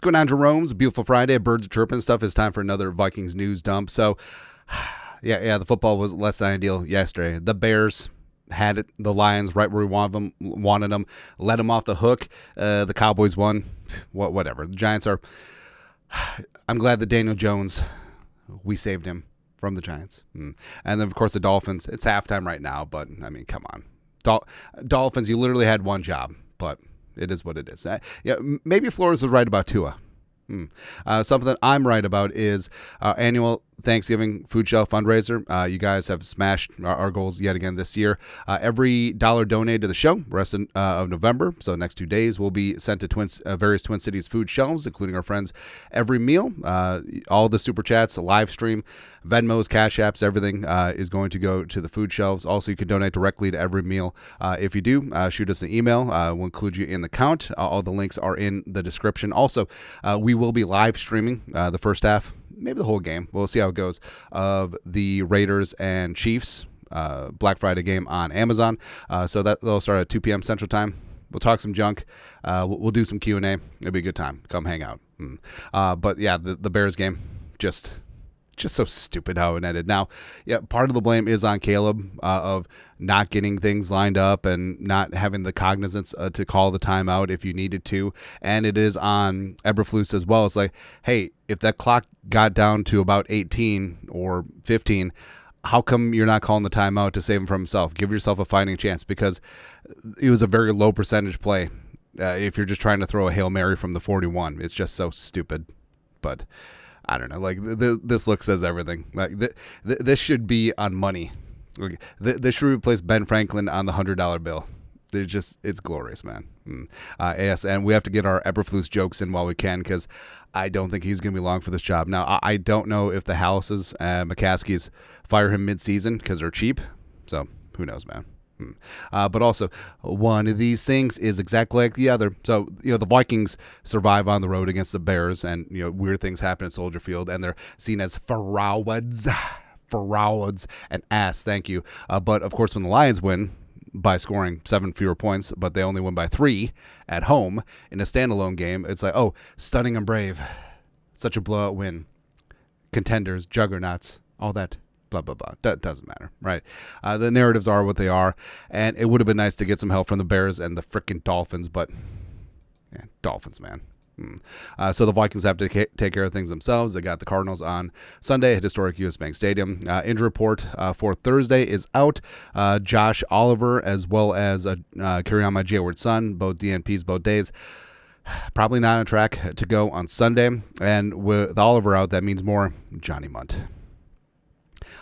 going on, Jerome's beautiful Friday. Birds are chirping and stuff. It's time for another Vikings news dump. So, yeah, the football was less than ideal yesterday. The Bears had it. The Lions right where we wanted them. Let them off the hook. The Cowboys won. Whatever. The Giants are. I'm glad that Daniel Jones, we saved him from the Giants. And then, of course, the Dolphins. It's halftime right now, but, I mean, come on. Dolphins, you literally had one job, but it is what it is. Yeah, maybe Flores was right about Tua. Something that I'm right about is annual Thanksgiving food shelf fundraiser. You guys have smashed our goals yet again this year. Every dollar donated to the show, rest of November, so the next 2 days, will be sent to various Twin Cities food shelves, including our friends Every Meal. All the super chats, the live stream, Venmos, Cash Apps, everything is going to go to the food shelves. Also, you can donate directly to Every Meal. If you do, shoot us an email. We'll include you in the count. All the links are in the description. Also, we will be live streaming the first half, maybe the whole game. We'll see how it goes, of the Raiders and Chiefs Black Friday game on Amazon. So that'll start at 2 p.m. Central Time. We'll talk some junk. We'll do some Q&A. It'll be a good time. Come hang out. But yeah, the Bears game, just so stupid how it ended. Now, yeah, part of the blame is on Caleb of not getting things lined up and not having the cognizance to call the timeout if you needed to. And it is on Eberflus as well. It's like, hey, if that clock got down to about 18 or 15, how come you're not calling the timeout to save him from himself? Give yourself a fighting chance, because it was a very low percentage play. If you're just trying to throw a Hail Mary from the 41, it's just so stupid. But I don't know. Like, this look says everything. Like, this should be on money. This should replace Ben Franklin on the $100 bill. It's glorious, man. And we have to get our Eberflus jokes in while we can, because I don't think he's going to be long for this job. Now, I don't know if the Hallises and McCaskies fire him mid-season because they're cheap. So, who knows, man. But also, one of these things is exactly like the other. So, the Vikings survive on the road against the Bears, and, weird things happen at Soldier Field, and they're seen as frauds and ass. Thank you. But, of course, when the Lions win by scoring 7 fewer points, but they only win by 3 at home in a standalone game, it's like, oh, stunning and brave. Such a blowout win. Contenders, juggernauts, all that. Blah, blah, blah. That doesn't matter, right? The narratives are what they are, and it would have been nice to get some help from the Bears and the freaking Dolphins, but Dolphins, man. So the Vikings have to take care of things themselves. They got the Cardinals on Sunday at historic U.S. Bank Stadium. Injury report for Thursday is out. Josh Oliver, as well as Kerryon Jeward's son, both DNPs, both days. Probably not on track to go on Sunday. And with Oliver out, that means more Johnny Munt.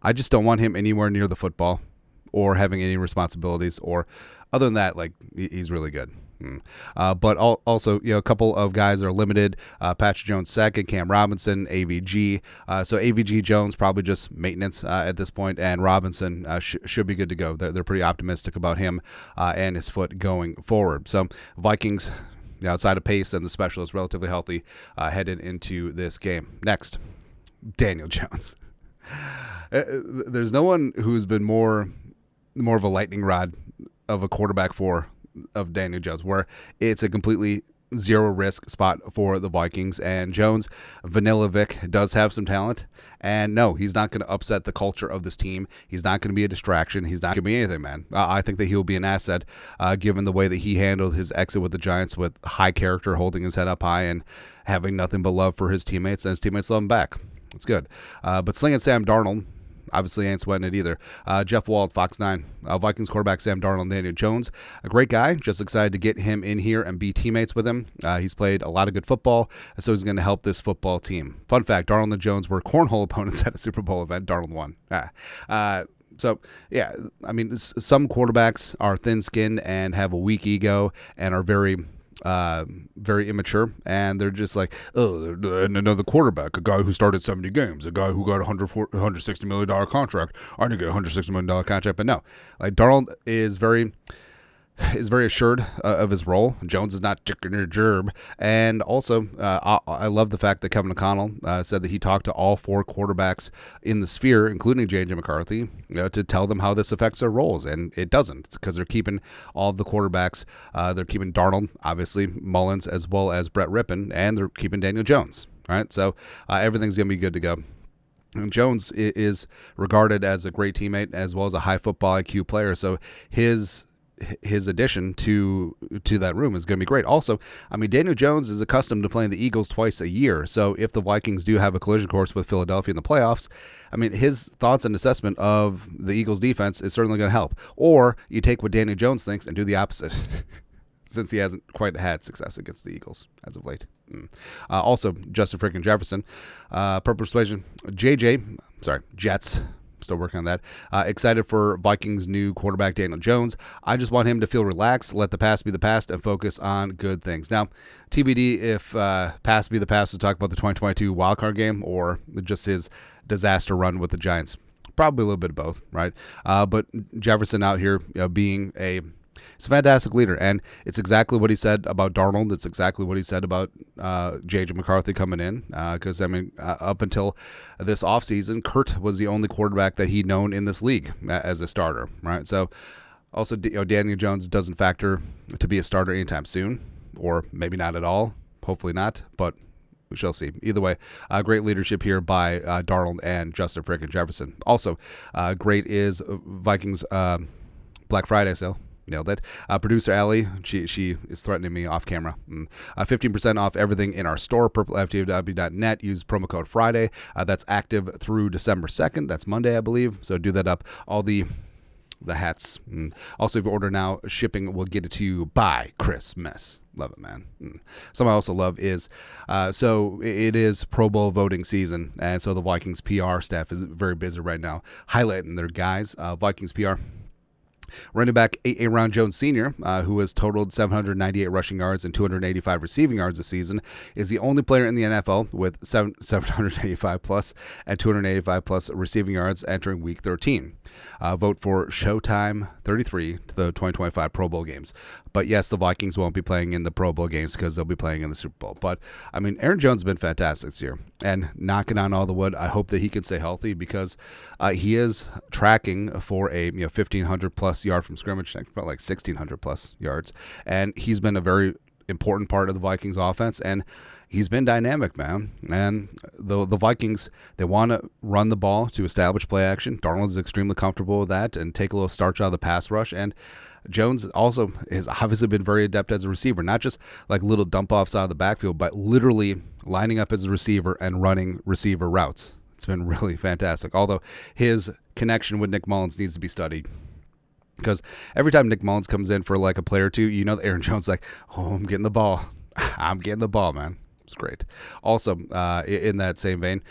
I just don't want him anywhere near the football or having any responsibilities, or other than that, like, he's really good. But also, a couple of guys are limited. Patrick Jones second, Cam Robinson, AVG. So AVG Jones probably just maintenance at this point, and Robinson should be good to go. They're pretty optimistic about him and his foot going forward. So Vikings, outside of Pace and the specialist, relatively healthy headed into this game. Next, Daniel Jones. There's no one who's been more of a lightning rod of a quarterback of Daniel Jones, where it's a completely zero risk spot for the Vikings. And Jones, Vanilla Vic, does have some talent. And no, he's not going to upset the culture of this team. He's not going to be a distraction. He's not going to be anything, man. I think that he'll be an asset, given the way that he handled his exit with the Giants, with high character, holding his head up high, and having nothing but love for his teammates, and his teammates love him back. It's good. But slinging Sam Darnold, obviously ain't sweating it either. Jeff Wald, Fox 9. Vikings quarterback Sam Darnold, Daniel Jones. A great guy. Just excited to get him in here and be teammates with him. He's played a lot of good football, so he's going to help this football team. Fun fact, Darnold and Jones were cornhole opponents at a Super Bowl event. Darnold won. So, yeah, I mean, some quarterbacks are thin-skinned and have a weak ego and are very immature, and they're just like, oh, and another quarterback, a guy who started 70 games, a guy who got a $160 million contract. I didn't get a $160 million contract, but no, like, Darnold is very is very assured of his role. Jones is not chicken or gerb. And also, I love the fact that Kevin O'Connell said that he talked to all 4 quarterbacks in the sphere, including J.J. McCarthy, to tell them how this affects their roles. And it doesn't, because they're keeping all of the quarterbacks. They're keeping Darnold, obviously, Mullins, as well as Brett Rippon, and they're keeping Daniel Jones. All right, so everything's going to be good to go. And Jones is regarded as a great teammate as well as a high football IQ player. So his addition to that room is going to be great. Also, I mean, Daniel Jones is accustomed to playing the Eagles twice a year. So if the Vikings do have a collision course with Philadelphia in the playoffs, I mean, his thoughts and assessment of the Eagles defense is certainly going to help. Or you take what Daniel Jones thinks and do the opposite. Since he hasn't quite had success against the Eagles as of late. Also, Justin freaking Jefferson. Purple Persuasion. Jets. Still working on that. Excited for Vikings' new quarterback, Daniel Jones. I just want him to feel relaxed, let the past be the past, and focus on good things. Now, TBD if past be the past to talk about the 2022 wildcard game or just his disaster run with the Giants. Probably a little bit of both, right? But Jefferson out here being he's a fantastic leader, and it's exactly what he said about Darnold. It's exactly what he said about J.J. McCarthy coming in. Because, I mean, up until this offseason, Kurt was the only quarterback that he'd known in this league as a starter, right? So, also, Daniel Jones doesn't factor to be a starter anytime soon, or maybe not at all. Hopefully not, but we shall see. Either way, great leadership here by Darnold and Justin frickin' Jefferson. Also, great is Vikings Black Friday sale. Nailed it. Producer Allie, she is threatening me off camera. 15% off everything in our store, purplefww.net. Use promo code Friday. That's active through December 2nd. That's Monday, I believe. So do that up. All the hats. Also, if you order now, shipping will get it to you by Christmas. Love it, man. Something I also love is, so it is Pro Bowl voting season, and so the Vikings PR staff is very busy right now highlighting their guys. Vikings PR. Running back Aaron Jones Sr., who has totaled 798 rushing yards and 285 receiving yards this season, is the only player in the NFL with 785 plus and 285 plus receiving yards entering Week 13. Vote for Showtime 33 to the 2025 Pro Bowl games. But yes, the Vikings won't be playing in the Pro Bowl games because they'll be playing in the Super Bowl. But, I mean, Aaron Jones has been fantastic this year. And knocking on all the wood, I hope that he can stay healthy because he is tracking for a 1,500 plus yard from scrimmage, about like 1,600 plus yards. And he's been a very important part of the Vikings offense. And he's been dynamic, man. And the Vikings, they want to run the ball to establish play action. Darnold is extremely comfortable with that and take a little starch out of the pass rush. And Jones also has obviously been very adept as a receiver, not just like little dump offs out of the backfield, but literally lining up as a receiver and running receiver routes. It's been really fantastic. Although his connection with Nick Mullins needs to be studied. Because every time Nick Mullins comes in for like a play or two, you know, Aaron Jones is like, oh, I'm getting the ball. I'm getting the ball, man. It's great. Also, in that same vein,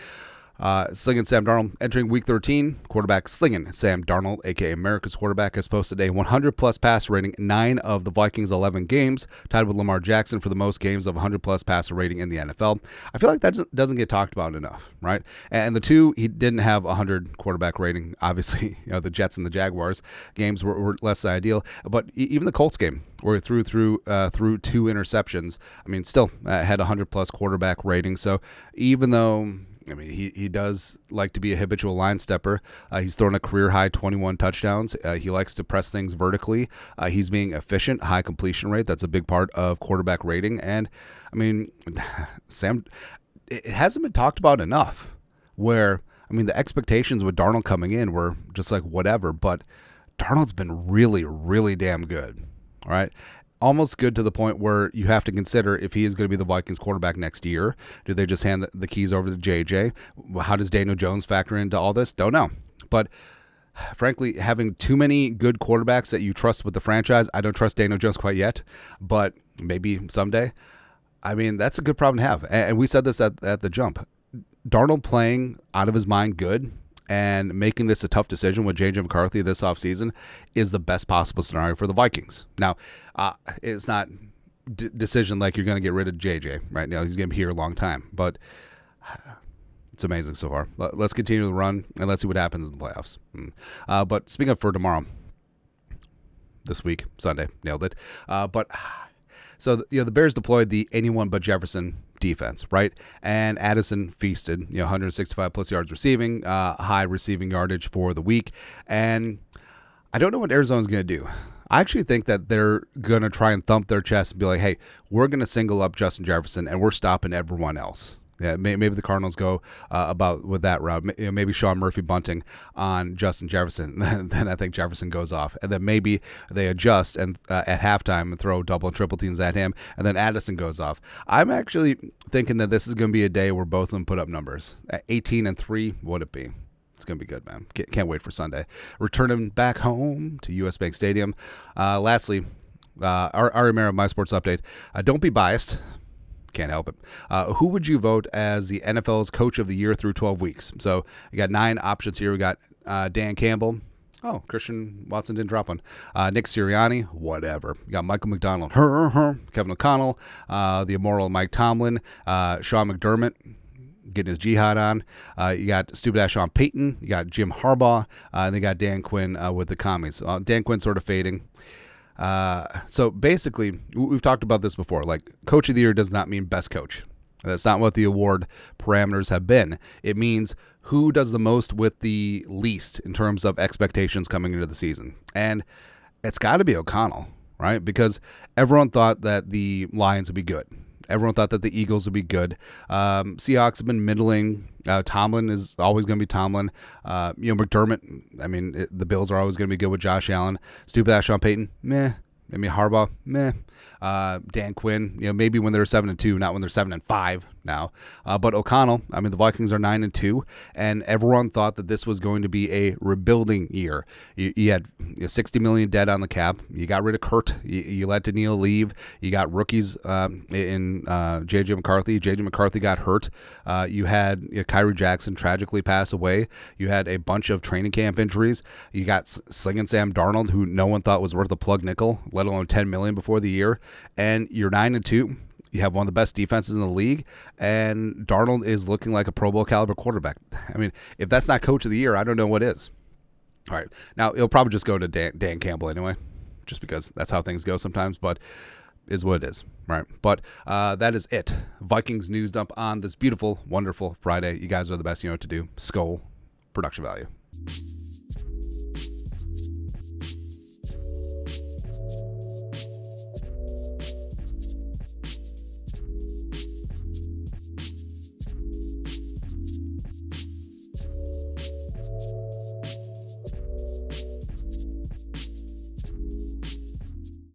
Slinging Sam Darnold entering Week 13. Quarterback Slinging Sam Darnold, a.k.a. America's quarterback, has posted a 100-plus passer rating in 9 of the Vikings' 11 games, tied with Lamar Jackson for the most games of 100-plus passer rating in the NFL. I feel like that doesn't get talked about enough, right? And the two, he didn't have 100 quarterback rating. Obviously, you know, the Jets and the Jaguars games were less ideal, but even the Colts game, where he threw 2 interceptions, I mean, still had 100-plus quarterback rating. So even though, I mean, he does like to be a habitual line stepper. He's thrown a career-high 21 touchdowns. He likes to press things vertically. He's being efficient, high completion rate. That's a big part of quarterback rating. And, I mean, Sam, it hasn't been talked about enough where, I mean, the expectations with Darnold coming in were just like whatever, but Darnold's been really, really damn good, all right? Almost good to the point where you have to consider if he is going to be the Vikings quarterback next year. Do they just hand the keys over to JJ? How does Daniel Jones factor into all this? Don't know. But frankly, having too many good quarterbacks that you trust with the franchise, I don't trust Daniel Jones quite yet, but maybe someday. I mean, that's a good problem to have. And we said this at the jump. Darnold playing out of his mind good and making this a tough decision with J.J. McCarthy this offseason is the best possible scenario for the Vikings. Now, it's not decision like you're going to get rid of J.J. right now. He's going to be here a long time, but it's amazing so far. Let's continue the run, and let's see what happens in the playoffs. But speaking of for tomorrow, this week, Sunday. Nailed it. So the Bears deployed the anyone but Jefferson defense, right? And Addison feasted, 165 plus yards receiving, high receiving yardage for the week. And I don't know what Arizona's going to do. I actually think that they're going to try and thump their chest and be like, hey, we're going to single up Justin Jefferson and we're stopping everyone else. Yeah, maybe the Cardinals go about with that route. Maybe Sean Murphy bunting on Justin Jefferson. Then I think Jefferson goes off. And then maybe they adjust and at halftime and throw double and triple teams at him. And then Addison goes off. I'm actually thinking that this is going to be a day where both of them put up numbers. At 18-3, would it be? It's going to be good, man. Can't wait for Sunday. Returning back home to US Bank Stadium. Lastly, Ari Mera, My Sports Update. Don't be biased. Can't help it. Who would you vote as the NFL's Coach of the Year through 12 weeks? So you got 9 options here. We got Dan Campbell. Oh, Christian Watson didn't drop one. Nick Sirianni, whatever. You got Michael McDonald, Kevin O'Connell, the immoral Mike Tomlin, Sean McDermott, getting his jihad on. You got stupid-ass Sean Payton. You got Jim Harbaugh. And they got Dan Quinn with the commies. Dan Quinn sort of fading. So basically, we've talked about this before. Like, Coach of the Year does not mean best coach. That's not what the award parameters have been. It means who does the most with the least in terms of expectations coming into the season. And it's got to be O'Connell, right? Because everyone thought that the Lions would be good. Everyone thought that the Eagles would be good. Seahawks have been middling. Tomlin is always going to be Tomlin. McDermott, the Bills are always going to be good with Josh Allen. Stupid-ass Sean Payton, meh. Harbaugh, meh. Dan Quinn, maybe when they're 7-2, not when they're 7-5 now. But O'Connell, the Vikings are 9-2, and everyone thought that this was going to be a rebuilding year. You had $60 million dead on the cap. You got rid of Kurt. You let Daniil leave. You got rookies in J.J. McCarthy. J.J. McCarthy got hurt. You had Kyrie Jackson tragically pass away. You had a bunch of training camp injuries. You got Slinging Sam Darnold, who no one thought was worth a plug nickel, let alone $10 million before the year. And you're 9-2. You have one of the best defenses in the league, and Darnold is looking like a Pro Bowl caliber quarterback. If that's not Coach of the Year, I don't know what is. All right. Now, it'll probably just go to Dan Campbell anyway, just because that's how things go sometimes, but is what it is. Right. But that is it. Vikings news dump on this beautiful, wonderful Friday. You guys are the best. You know what to do. Skol. Production value.